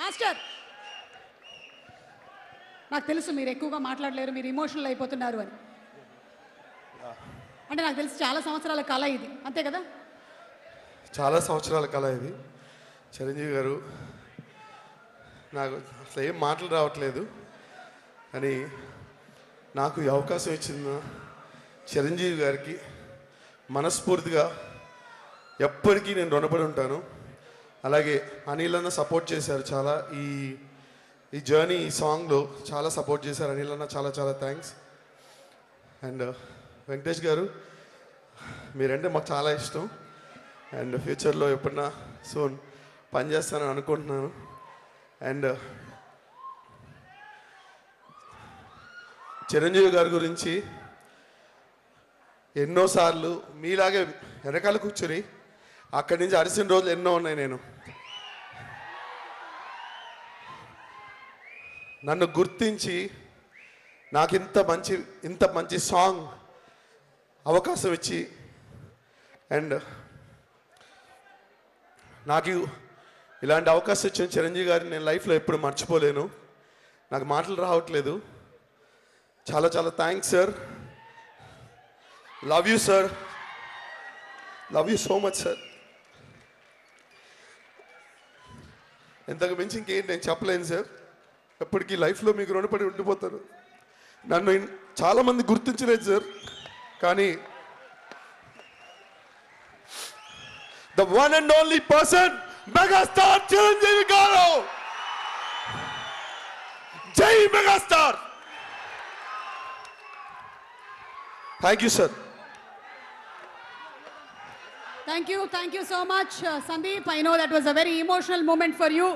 Master, నాకు తెలుసు మీరు ఎక్కువగా మాట్లాడలేరు, మీరు ఇమోషనల్ అయిపోతున్నారు అని. అంటే నాకు తెలిసి చాలా సంవత్సరాల కళ ఇది, అంతే కదా? చాలా సంవత్సరాల కళ ఇది. చిరంజీవి గారు, నాకు అసలు ఏం మాటలు రావట్లేదు, కానీ నాకు ఈ అవకాశం ఇచ్చిన చిరంజీవి గారికి మనస్ఫూర్తిగా ఎప్పటికీ నేను రుణపడి ఉంటాను. అలాగే అనిల్ అన్న సపోర్ట్ చేశారు చాలా, ఈ జర్నీ, ఈ సాంగ్లో చాలా సపోర్ట్ చేశారు అనిల్ అన్న, చాలా చాలా థ్యాంక్స్. అండ్ వెంకటేష్ గారు, మీరంటే మాకు చాలా ఇష్టం. అండ్ ఫ్యూచర్లో ఎప్పుడన్నా సోన్ పనిచేస్తానని అనుకుంటున్నాను. అండ్ చిరంజీవి గారి గురించి ఎన్నోసార్లు మీలాగే వెనకాల కూర్చొని అక్కడి నుంచి అరిసిన రోజులు ఎన్నో ఉన్నాయి. నన్ను గుర్తించి నాకు ఇంత మంచి సాంగ్ అవకాశం ఇచ్చి, అండ్ నాకు ఇలాంటి అవకాశం ఇచ్చిన చిరంజీవి గారిని నేను లైఫ్లో ఎప్పుడు మర్చిపోలేను. నాకు మాటలు రావట్లేదు. చాలా చాలా thanks sir. Love you sir, love you so much sir. ఇంతకు మించి ఇంకేం నేను చెప్పలేను సార్. ఎప్పటికీ లైఫ్లో మీకు రుణపడి ఉండిపోతాను. నన్ను చాలామంది గుర్తించలేదు సార్, కానీ the one and only person megastar Chiranjeevi గారు. జై megastar. Thank you sir. Thank you so much, Sandeep. I know that was a very emotional moment for you.